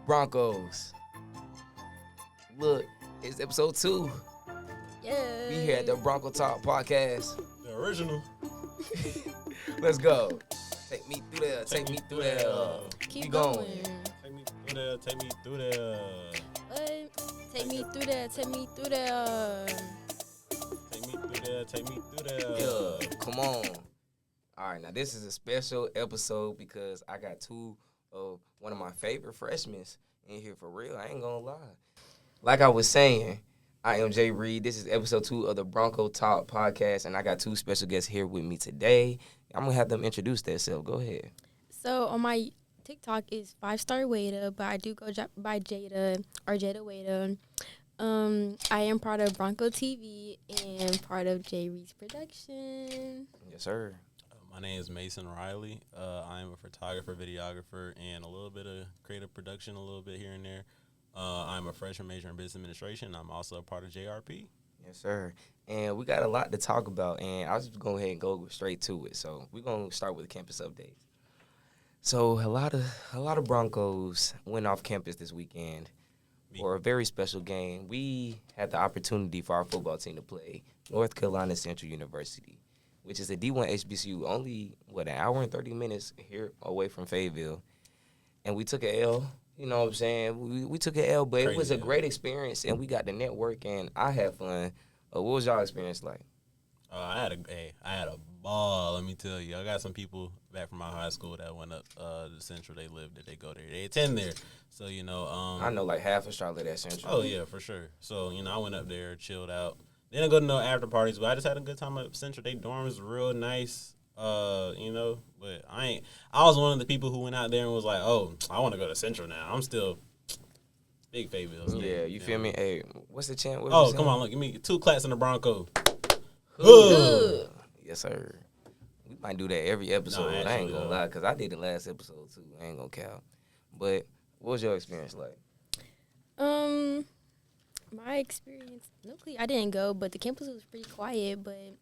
Broncos. Look, it's episode 2. Yeah. We here at the Bronco Talk podcast. The original. Let's go. Take me through there. Take me through there. Keep going. Take me through there. Take me through there. What? Take me through there. Take me through there. Take me through there. Take me through there. Yeah, come on. All right, now this is a special episode because I got two of one of my favorite freshmen in here for real. I ain't gonna lie. Like I was saying, I am Jay Reed. This is episode 2 of the Bronco Talk podcast, and I got two special guests here with me today. I'm gonna have them introduce themselves. Go ahead. So on my TikTok is 5-star Wada, but I do go by Jada or Jada Wada. I am part of Bronco TV and part of Jay Reed's production. Yes, sir. My name is Mason Riley. I am a photographer, videographer, and a little bit of creative production, a little bit here and there. I'm a freshman major in business administration. I'm also a part of JRP. Yes, sir. And we got a lot to talk about, and I'll just go ahead and go straight to it. So we're gonna start with campus updates. So a lot of Broncos went off campus this weekend for a very special game. We had the opportunity for our football team to play North Carolina Central University, which is a D1 HBCU, only, an hour and 30 minutes here away from Fayetteville. And we took an L, you know what I'm saying? We took an L, but it was a great experience, and we got to network, and I had fun. What was y'all experience like? I had a ball, let me tell you. I got some people back from my high school that went up to Central. They live there, they go there, they attend there. So, I know like half of Charlotte at Central. Oh, yeah, for sure. So, I went up there, chilled out. Didn't go to no after parties, but I just had a good time at Central. They dorms real nice, but I was one of the people who went out there and was like, oh, I want to go to Central now. I'm still big Fayetteville. Yeah, you feel me? Hey, what's the chant? Oh, come on, look, give me 2 claps in the Bronco. Good. Yes, sir. We might do that every episode. I ain't gonna lie, because I did it last episode, too. I ain't gonna count. But what was your experience like? My experience, locally, I didn't go, but the campus was pretty quiet, but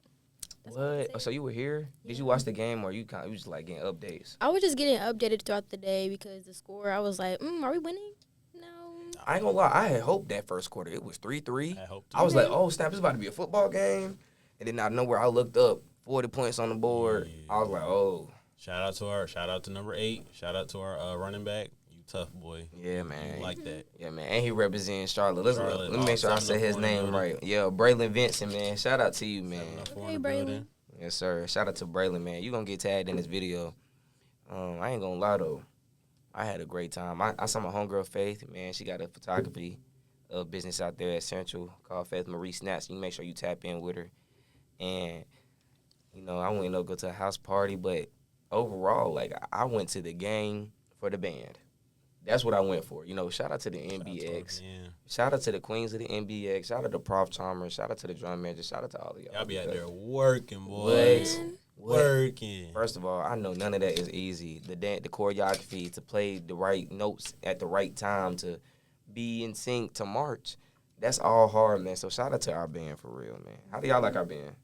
What? So you were here? Did you watch the game, or you just like getting updates? I was just getting updated throughout the day because the score, I was like, are we winning? No. I ain't gonna lie, I had hoped that first quarter it was 3-3. I was like, oh snap, it's about to be a football game. And then out of nowhere, I looked up 40 points on the board. Yeah. I was like, oh. Shout out to number 8. Shout out to our running back. You tough boy. Yeah, man. You like that. Yeah, man. And he represents Charlotte. Let me make sure I say his name right. Yeah, Braylon Vincent, man. Shout out to you, man. Hey, Braylon. Yes, sir. Shout out to Braylon, man. You gonna get tagged in this video. I ain't gonna lie though. I had a great time. I saw my homegirl Faith, man. She got a photography business out there at Central called Faith Marie Snaps. You make sure you tap in with her. And, I went to go to a house party, but overall, like, I went to the game for the band. That's what I went for. Shout out to the NBX. Shout out to the queens of the NBX. Shout out to Prof. Chalmers. Shout out to the drum manager. Shout out to all of y'all. Y'all be out there working, boys. Working. First of all, I know none of that is easy. The choreography, to play the right notes at the right time, to be in sync, to march. That's all hard, man. So shout out to our band for real, man. How do y'all like our band?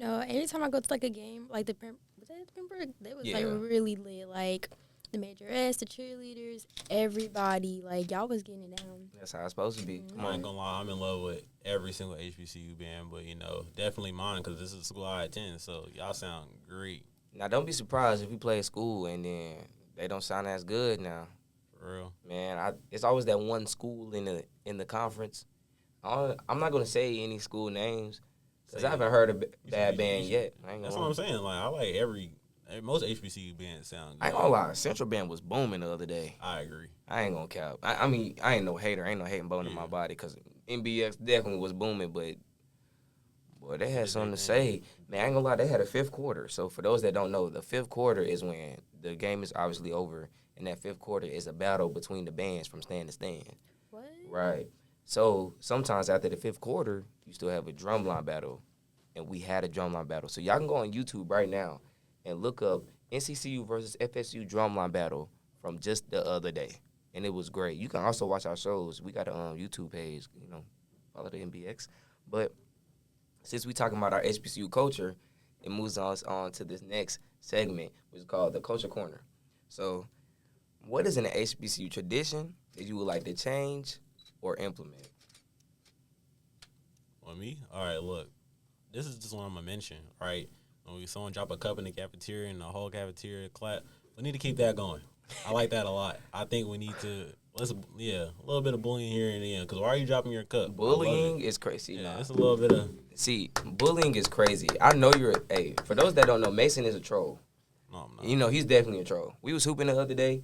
Anytime I go to like a game, like the Pembroke, they was like really lit. Like the majorettes, the cheerleaders, everybody, like y'all was getting it down. That's how it's supposed to be. Mm-hmm. I ain't gonna lie, I'm in love with every single HBCU band, but definitely mine because this is the school I attend. So y'all sound great. Now don't be surprised if we play at school and then they don't sound as good now. For real, man. It's always that one school in the conference. I'm not gonna say any school names. Because I haven't heard a bad band yet. That's what I'm saying. Like, I like most HBCU bands sound good. I ain't gonna lie. Central Band was booming the other day. I agree. I ain't gonna cap. I mean, I ain't no hater. Ain't no hating bone in my body because NBX definitely was booming. But, boy, they had something to say. Man, I ain't gonna lie. They had a fifth quarter. So, for those that don't know, the fifth quarter is when the game is obviously over. And that fifth quarter is a battle between the bands from stand to stand. What? Right. So, sometimes after the fifth quarter, you still have a drumline battle. And we had a drumline battle. So, y'all can go on YouTube right now and look up NCCU versus FSU drumline battle from just the other day. And it was great. You can also watch our shows. We got a YouTube page, follow the MBX. But since we talking about our HBCU culture, it moves us on to this next segment, which is called the Culture Corner. So, what is an HBCU tradition that you would like to change or implement? On me? All right, look. This is just one I'm going to mention, right? When someone drop a cup in the cafeteria and the whole cafeteria clap, we need to keep that going. I like that a lot. I think we need to, a little bit of bullying here and there. Because why are you dropping your cup? Bullying is crazy. Yeah, it's a little bit of. See, bullying is crazy. I know for those that don't know, Mason is a troll. No, I'm not. You know, he's definitely a troll. We was hooping the other day,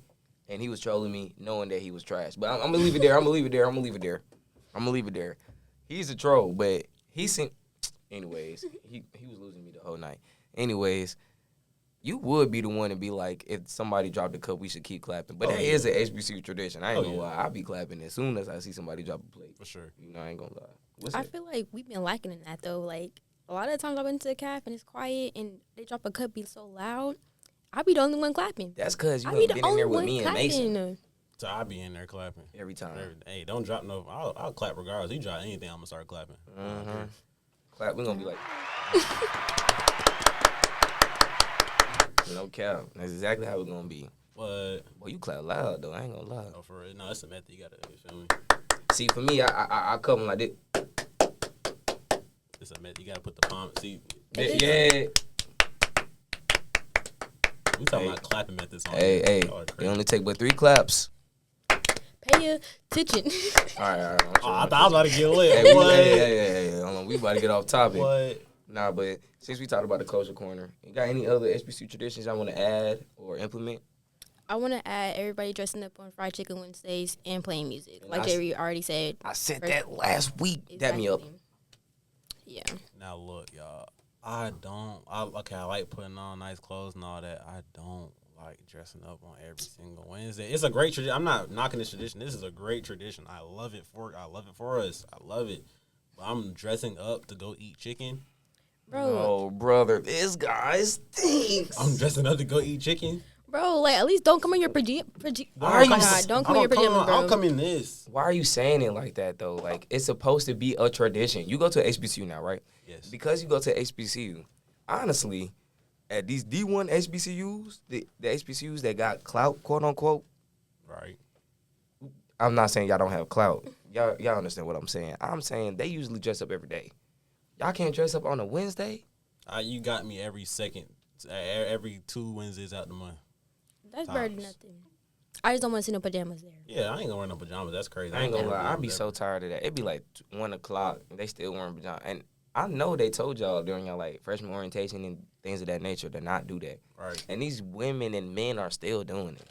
and he was trolling me, knowing that he was trash. But I'm going to leave it there. He's a troll, but he seemed... Anyways, he was losing me the whole night. Anyways, you would be the one to be like, if somebody dropped a cup, we should keep clapping. But that is an HBCU tradition. I ain't gonna lie. I'll be clapping as soon as I see somebody drop a plate. For sure. You know, I ain't gonna lie. I feel like we've been lacking in that, though. Like, a lot of the times I went to the caf and it's quiet and they drop a cup be so loud, I'll be the only one clapping. That's because you ain't been in there with me and Mason. So I'll be in there clapping. Every time. Hey, don't drop no... I'll clap regardless. You drop anything, I'm gonna start clapping. Mm-hmm. Clap, we're gonna be like... No cap. That's exactly how it's gonna be. But boy, you clap loud though. I ain't gonna lie. Oh, for real? No, it's a method. You gotta, you feel me? See, for me, I come like this. It's a method. You gotta put the palm. See, yeah. We talking about clapping methods. Hey, it only take but 3 claps. Pay attention. All right. I thought I was about to get lit. Hey, hold on. We about to get off topic. What? Nah, but since we talked about the culture corner, you got any other HBCU traditions I want to add or implement? I want to add everybody dressing up on Fried Chicken Wednesdays and playing music. Like Jerry already said. I said that last week. Exactly. Dap me up. Yeah. Now, look, y'all. I like putting on nice clothes and all that. I don't like dressing up on every single Wednesday. It's a great tradition. I'm not knocking this tradition. This is a great tradition. I love it for us. I love it. But I'm dressing up to go eat chicken. Bro. Oh, brother, this guy stinks. I'm dressing up to go eat chicken. Bro, like, at least don't come in your pajamas. Don't come in your pajamas, bro. I'll come in this. Why are you saying it like that, though? Like, it's supposed to be a tradition. You go to HBCU now, right? Yes. Because you go to HBCU, honestly, at these D1 HBCUs, the HBCUs that got clout, quote unquote. Right. I'm not saying y'all don't have clout. Y'all understand what I'm saying. I'm saying they usually dress up every day. Y'all can't dress up on a Wednesday? You got me every 2 Wednesdays out the month. That's better than nothing. I just don't want to see no pajamas there. Yeah, I ain't gonna wear no pajamas. That's crazy. I ain't gonna lie. I'd be so tired of that. It'd be like 1 o'clock and they still wearing pajamas. And I know they told y'all during your like freshman orientation and things of that nature to not do that. Right. And these women and men are still doing it.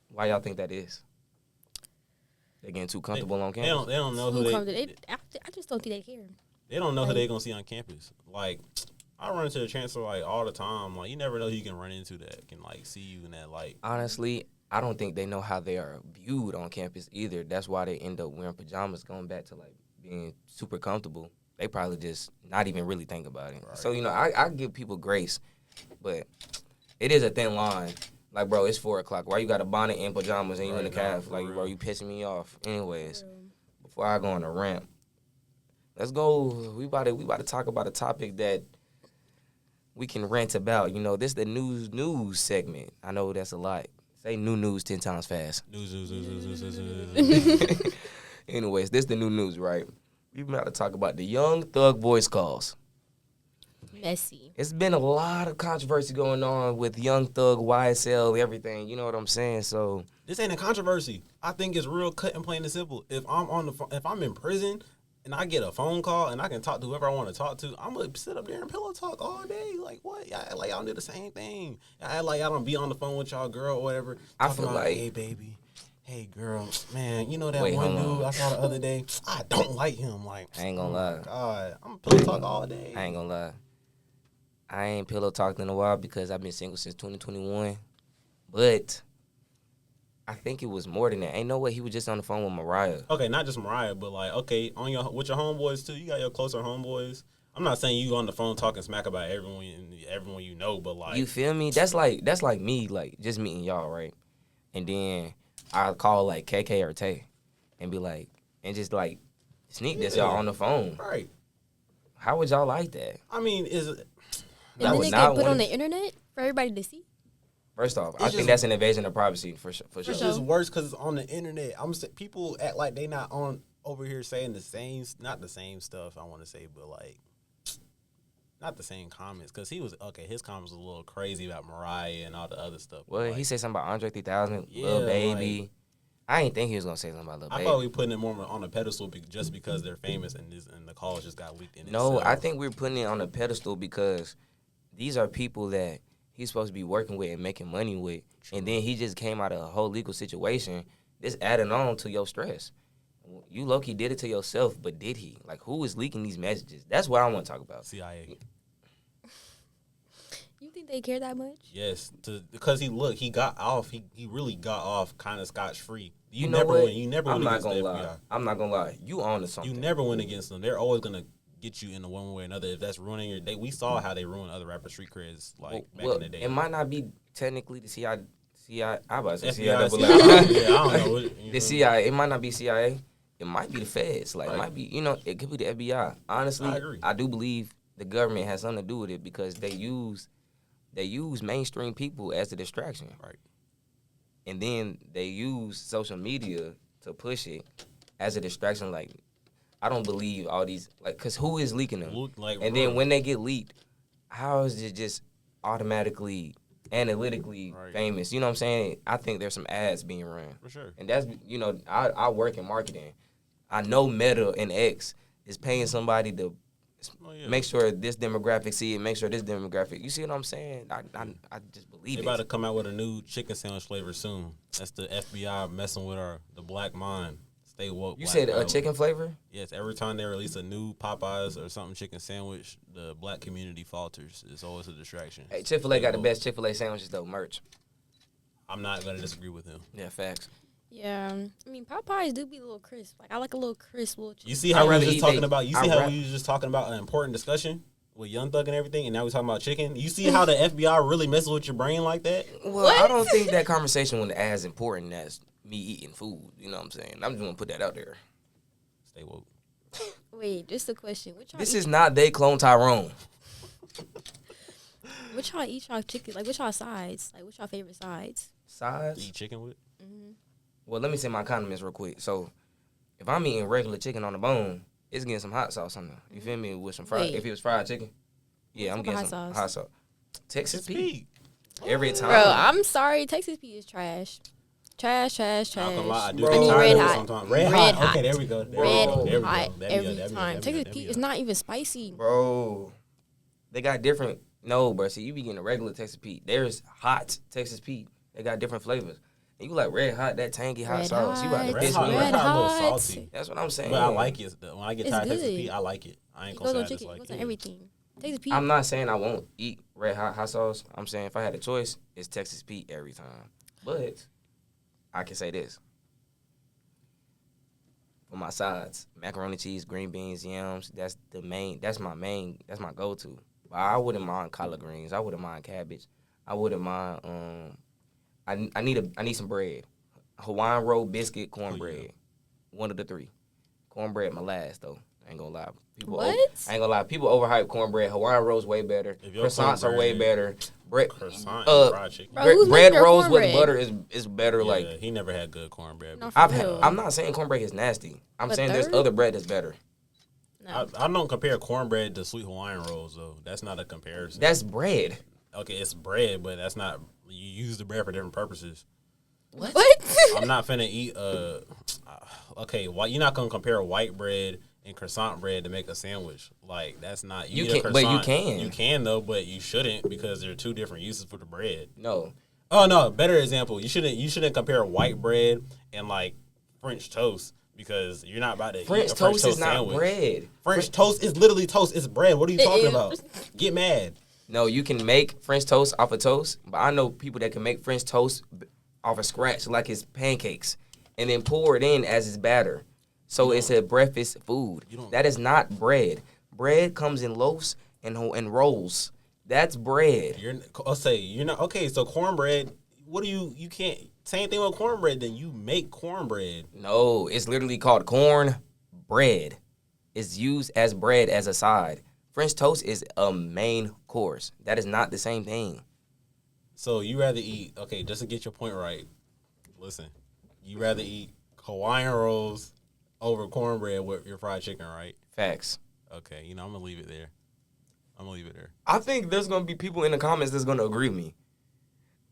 Why y'all think that is? They getting too comfortable on campus? They don't know who they... I just don't think they care. They don't know who they gonna see on campus. Like, I run into the chancellor like all the time. Like, you never know who you can run into that can like see you in that light. Honestly, I don't think they know how they are viewed on campus either. That's why they end up wearing pajamas, going back to like being super comfortable. They probably just not even really think about it. Right. So, you know, I give people grace, but it is a thin line. Like, bro, it's 4 o'clock. Why you got a bonnet and pajamas and you in the calf? Like, bro, you pissing me off. Anyways, before I go on a rant, let's go. We about to talk about a topic that we can rant about. You know, this is the news segment. I know that's a lot. Say new news 10 times fast. News. Anyways, this is the new news, right? We about to talk about the Young Thug voice calls. Messy. It's been a lot of controversy going on with Young Thug, YSL, everything. You know what I'm saying? So this ain't a controversy. I think it's real cut and plain and simple. If I'm in prison and I get a phone call and I can talk to whoever I want to talk to, I'm gonna sit up there and pillow talk all day. Like what? Y'all act like y'all do the same thing. Y'all act like y'all don't be on the phone with y'all girl or whatever. I feel like, hey baby, hey girl, man, you know that one dude I saw the other day? I don't like him. Like I ain't gonna lie. God, I'm pillow talk all day. I ain't gonna lie. I ain't pillow talked in a while because I've been single since 2021. But I think it was more than that. Ain't no way he was just on the phone with Mariah. Okay, not just Mariah, but like, okay, with your homeboys too. You got your closer homeboys. I'm not saying you on the phone talking smack about everyone you know, but like, you feel me? That's like me, like just meeting y'all, right? And then I call like KK or Tay and be like, and just like sneak this y'all on the phone. Right. How would y'all like that? I mean, is it? And then it get put on the internet for everybody to see? First off, I just- think that's an invasion of privacy for sure. It's just worse because it's on the internet. People act like they not on over here saying not the same stuff. I want to say, but like, not the same comments. Because his comments was a little crazy about Mariah and all the other stuff. Well, like, he said something about Andre 3000, Yeah, Lil Baby. I didn't think he was gonna say something about Lil I Baby. thought we putting it more on a pedestal just because they're famous and the calls just got leaked in. No, itself. I think we're putting it on a pedestal because these are people that he's supposed to be working with and making money with. True. And then he just came out of a whole legal situation. This adding on to your stress. You low-key did it to yourself, but did he? Like, who is leaking these messages? That's what I want to talk about. CIA. You think they care that much? Yes, because he got off. He really got off kind of scotch-free. You know what? You never went against the FBI. I'm not gonna lie. You on to something. You never went against them. They're always gonna get you in the one way or another. If that's ruining your day, we saw how they ruined other rappers' street creds back in the day. It might not be technically the CIA. I about to say FBI, CIA, but yeah, I don't know. the CIA. It might not be CIA. It might be the feds. Like, Right. it might be, it could be the FBI. Honestly, I agree. I do believe the government has something to do with it because they use mainstream people as a distraction. Right. And then they use social media to push it as a distraction. Like, I don't believe all these, like, because who is leaking them? And then when they get leaked, how is it just automatically, analytically Right. famous? You know what I'm saying? I think there's some ads being run. For sure. And that's, I work in marketing. I know Meta and X is paying somebody to make sure this demographic see it, make sure this demographic. You see what I'm saying? I just believe They it. about to come out with a new chicken sandwich flavor soon. That's the FBI messing with the black mind. Stay woke. You black said a power. chicken flavor? Yes, every time they release a new Popeyes or something chicken sandwich, the black community falters. It's always a distraction. Hey, Chick-fil-A got the woke. best Chick-fil-A sandwiches, though, merch. I'm not going to disagree with him. Yeah, facts. Yeah, I mean Popeyes do be a little crisp. Like I like a little crisp little chicken. You see how I'd we rather was just eat talking they- about? You I'd see how ra- we was just talking about an important discussion with Young Thug and everything, and now we're talking about chicken. You see how the FBI really messes with your brain like that? Well, I don't think that conversation was as important as me eating food. You know what I'm saying? I'm just going to put that out there. Stay woke. Wait, just a question. This is not they clone Tyrone. What y'all eat y'all chicken? Like, what y'all sides? Like, what y'all favorite sides? Size? Eat chicken with? Well, let me say my condiments real quick. So, if I'm eating regular chicken on the bone, it's getting some hot sauce on there. You feel me? With some fried. Wait. If it was fried chicken, yeah, What I'm type of getting some hot hot sauce. Texas It's Pete. Pete. Every time. Bro, I'm sorry. Texas Pete is trash. Trash. Not gonna lie, I do Bro. get I need tired red of it hot. sometimes. Red Red hot. Okay, hot. there we go. There we Red go. There we hot go. That'd every be good, time. that'd be Texas good, Pete that'd is be not even spicy. Bro, they got different. No, bro. See, you be getting a regular Texas Pete. There's hot Texas Pete. They got different flavors. And you like red hot, that tangy hot Red sauce. You about to hot. piss Red me hot, off. red hot, a little hot. salty. That's what I'm saying. But I like it. When I get It's tired of Texas good. Pete, I like it. I ain't It gonna goes say on I chicken. It dislike goes on it. everything. Texas Pete. I'm not saying I won't eat red hot sauce. I'm saying if I had a choice, it's Texas Pete every time. But I can say this. For my sides, macaroni cheese, green beans, yams, that's my go-to. But I wouldn't mind collard greens. I wouldn't mind cabbage. I wouldn't mind I need some bread. Hawaiian roll, biscuit, cornbread. One of the three. Cornbread my last though. I ain't gonna lie. What? I ain't gonna lie. People overhype cornbread. Hawaiian rolls way better. If your Croissants are way cornbread- better. Bread, Croissant and fried chicken. Bro, who's bread making your rolls with cornbread? butter is better. Yeah, Like he never had good cornbread. No, before. for real. I'm not saying cornbread is nasty. I'm But saying there's third? other bread that's better. No. I don't compare cornbread to sweet Hawaiian rolls though. That's not a comparison. That's bread. Okay, it's bread, but that's not. You use the bread for different purposes. What? I'm not finna eat. Okay, you're not gonna compare white bread and croissant bread to make a sandwich. Like that's not. You eat a can- but you croissant- can. You can though, but you shouldn't because there are two different uses for the bread. No. Oh no, better example. You shouldn't compare white bread and like French toast because you're not about to French eat a toast is not sandwich. bread. French toast is literally toast. It's bread. What are you It talking is. about? Get mad. No, you can make French toast off of toast, but I know people that can make French toast off of scratch like it's pancakes and then pour it in as its batter. So it's a breakfast food. That is not bread. Bread comes in loaves and rolls. That's bread. You're not okay. So cornbread. What do you can't same thing with cornbread. Then you make cornbread. No, it's literally called corn bread. It's used as bread as a side. French toast is a main course. That is not the same thing. So you rather eat, okay, just to get your point right, listen, you rather eat Hawaiian rolls over cornbread with your fried chicken, right? Facts. Okay, I'm going to leave it there. I think there's going to be people in the comments that's going to agree with me.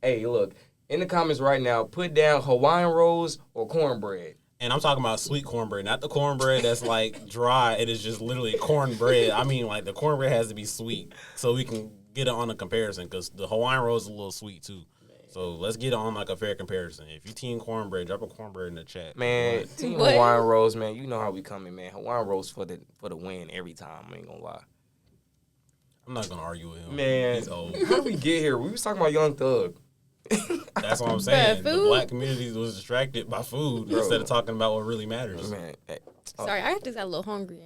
Hey, look, in the comments right now, put down Hawaiian rolls or cornbread. And I'm talking about sweet cornbread, not the cornbread that's like dry. It is just literally cornbread. I mean, like the cornbread has to be sweet so we can get it on a comparison because the Hawaiian roll is a little sweet too. So let's get it on like a fair comparison. If you team cornbread, drop a cornbread in the chat. Man, team Hawaiian rolls, man. You know how we coming, man. Hawaiian rolls for the win every time. I ain't gonna lie. I'm not gonna argue with him. Man, he's old. How did we get here? We was talking about Young Thug. That's what I'm saying. Bruh, the black community was distracted by food instead of talking about what really matters. Man, hey, Sorry, I just got a little hungry,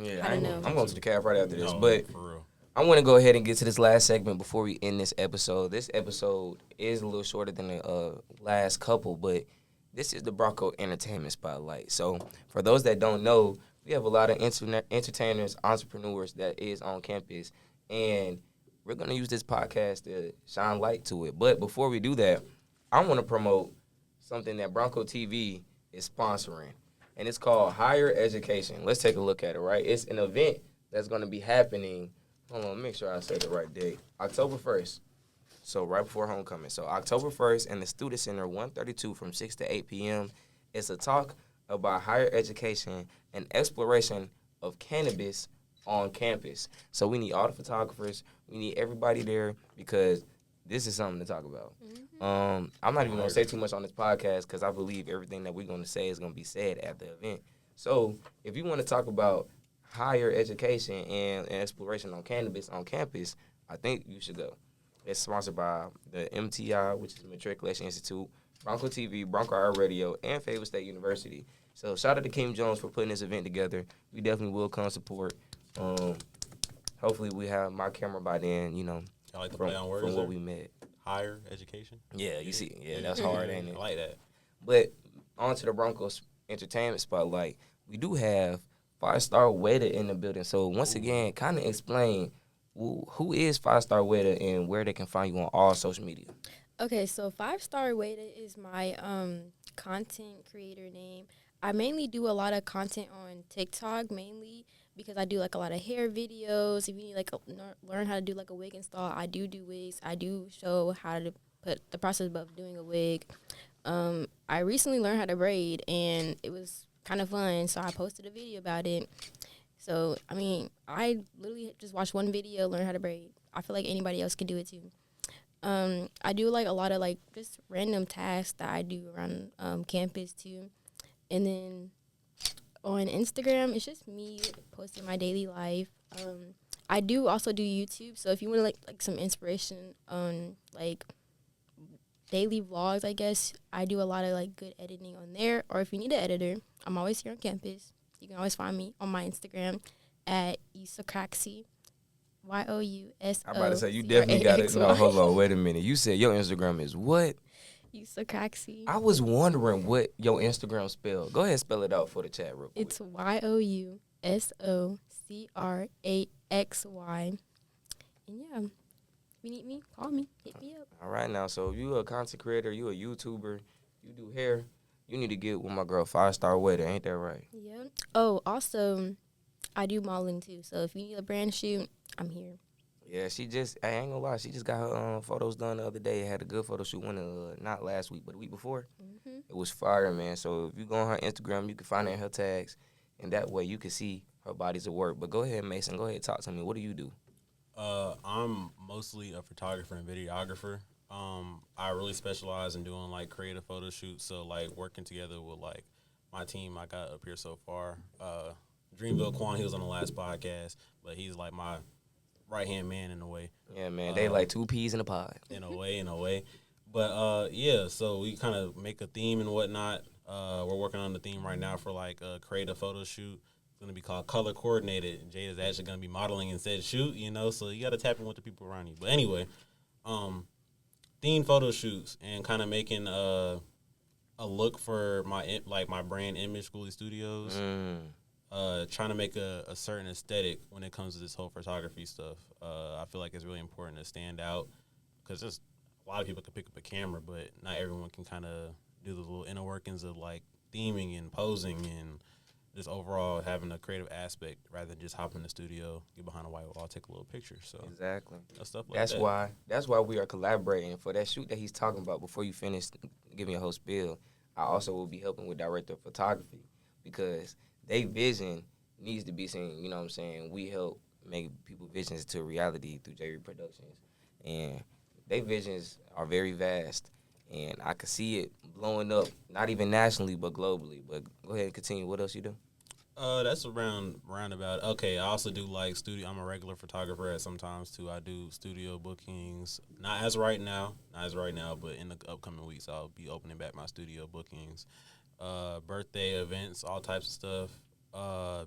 Yeah, I don't know. I'm going to the calf right after this, No, but for real. I want to go ahead and get to this last segment before we end this episode. This episode is a little shorter than the last couple, but this is the Bronco Entertainment Spotlight. So for those that don't know, we have a lot of entertainers, entrepreneurs that is on campus, and we're going to use this podcast to shine light to it. But before we do that, I want to promote something that Bronco TV is sponsoring, and it's called Higher Education. Let's take a look at it, right? It's an event that's going to be happening. Hold on, make sure I said the right date. October 1st. So right before homecoming. So October 1st in the Student Center, 132 from 6 to 8 p.m. It's a talk about higher education and exploration of cannabis on campus. So we need all the photographers. We need everybody there because this is something to talk about. Mm-hmm. I'm not even going to say too much on this podcast because I believe everything that we're going to say is going to be said at the event. So if you want to talk about higher education and exploration on cannabis on campus, I think you should go. It's sponsored by the MTI, which is the Matriculation Institute, Bronco TV, Bronco R Radio, and Fayetteville State University. So shout out to Kim Jones for putting this event together. We definitely will come support. Hopefully we have my camera by then, I like to play on words from what we met. Higher education. Yeah, you see. Yeah, that's hard, ain't it? I like that. But on to the Broncos Entertainment Spotlight. We do have 5-Star Waiter in the building. So once again, kind of explain who is 5-Star Waiter and where they can find you on all social media. Okay, so 5-Star Waiter is my content creator name. I mainly do a lot of content on TikTok, mainly because I do like a lot of hair videos. If you need like learn how to do like a wig install, I do wigs. I do show how to put the process of doing a wig. I recently learned how to braid, and it was kind of fun, so I posted a video about it. So, I mean, I literally just watched one video, learn how to braid. I feel like anybody else can do it too. I do like a lot of like just random tasks that I do around campus too. And then on Instagram, it's just me posting my daily life. I do also do YouTube, so if you want like some inspiration on like daily vlogs, I guess I do a lot of like good editing on there. Or if you need an editor, I'm always here on campus. You can always find me on my Instagram at Yousokraxy, YOUSO. I'm about to say, you definitely got it. No, hold on, wait a minute. You said your Instagram is what? Yousokraxy. I was wondering what your Instagram spelled. Go ahead, spell it out for the chat real quick. It's YOUSOCRAXY. And yeah, if you need me, call me, hit me up. All right, now, so if you a content creator, you a YouTuber, you do hair, you need to get with my girl 5-Star Waiter. Ain't that right? Yeah. Oh, also, I do modeling too. So if you need a brand shoot, I'm here. Yeah, I ain't gonna lie, she just got her photos done the other day. Had a good photo shoot, not last week, but the week before. Mm-hmm. It was fire, man. So if you go on her Instagram, you can find her in her tags, and that way you can see her bodies of work. But go ahead, Mason. Go ahead, talk to me. What do you do? I'm mostly a photographer and videographer. I really specialize in doing like creative photo shoots. So like working together with like my team I got up here so far. Dreamville Quan, he was on the last podcast, but he's like my right-hand man in a way. Yeah, man. They like two peas in a pod. In a way. But, yeah, so we kind of make a theme and whatnot. We're working on the theme right now for, like, a creative photo shoot. It's going to be called Color Coordinated. Jade is actually going to be modeling and said shoot, so you got to tap in with the people around you. But anyway, themed photo shoots and kind of making a look for my brand image, Schoolie Studios. Trying to make a certain aesthetic when it comes to this whole photography stuff. I feel like it's really important to stand out because there's a a lot of people can pick up a camera, but not everyone can kind of do the little inner workings of like theming and posing and just overall having a creative aspect rather than just hop in the studio, get behind a white wall, take a little picture. So Exactly. stuff like That's why we are collaborating for that shoot that he's talking about. Before you finish giving your whole spiel, I also will be helping with director of photography because they vision needs to be seen. You know what I'm saying? We help make people's visions to reality through J Reed Productions, and their visions are very vast. And I could see it blowing up, not even nationally, but globally. But go ahead and continue. What else you do? That's roundabout. Okay, I also do like studio. I'm a regular photographer at sometimes too. I do studio bookings. Not as right now, but in the upcoming weeks I'll be opening back my studio bookings. Birthday events, all types of stuff.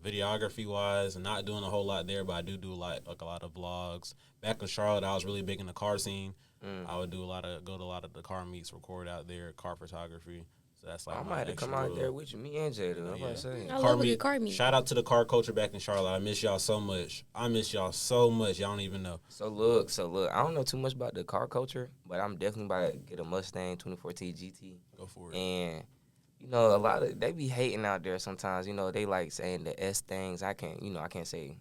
Videography wise, not doing a whole lot there, but I do a lot of vlogs. Back in Charlotte, I was really big in the car scene. I would go to a lot of the car meets, record out there, car photography. So that's like I might have to come out there with you, me and Jada. I'm about to say. I love a good car meet. Shout out to the car culture back in Charlotte. I miss y'all so much. Y'all don't even know. So look. I don't know too much about the car culture, but I'm definitely about to get a Mustang 24T GT. Go for it. And you know, a lot of they be hating out there sometimes. You know, they like saying the S things. I can't say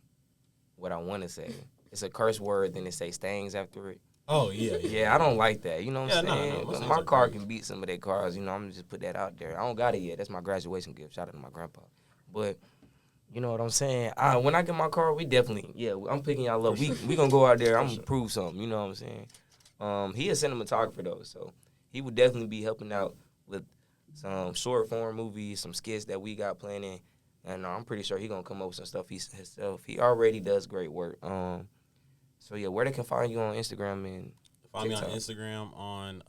what I want to say. It's a curse word, then it say stangs after it. Oh, yeah. Yeah, I don't like that. You know what I'm saying? No, my car can beat some of their cars. You know, I'm going to just put that out there. I don't got it yet. That's my graduation gift. Shout out to my grandpa. But, you know what I'm saying? When I get my car, we definitely, I'm picking y'all up. We going to go out there. I'm going to prove something. You know what I'm saying? He a cinematographer, though, so he would definitely be helping out with some short-form movies, some skits that we got planning. And I'm pretty sure he going to come up with some stuff himself. He already does great work. So, where they can find you on Instagram and find TikTok? me on Instagram on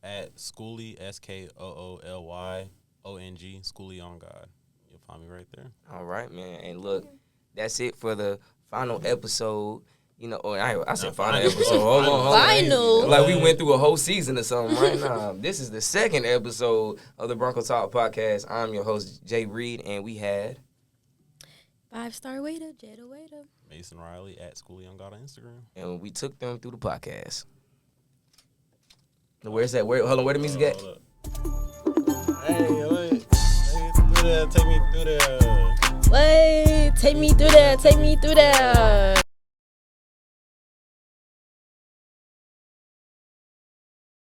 at Schooly, SKOOLYONG, Schooly on God. You'll find me right there. All right, man. And look, that's it for the final episode. You know, I said final episode. Hold on. Final. Like we went through a whole season or something right now. This is the second episode of the Bronco Talk Podcast. I'm your host, Jay Reed, and we had 5-star waiter, Jada Waiter. Mason Riley at Schooly on God on Instagram. And we took them through the podcast. Where's that? Hold on, where the music at? Hey, wait. Take me through there. Wait, take me through there.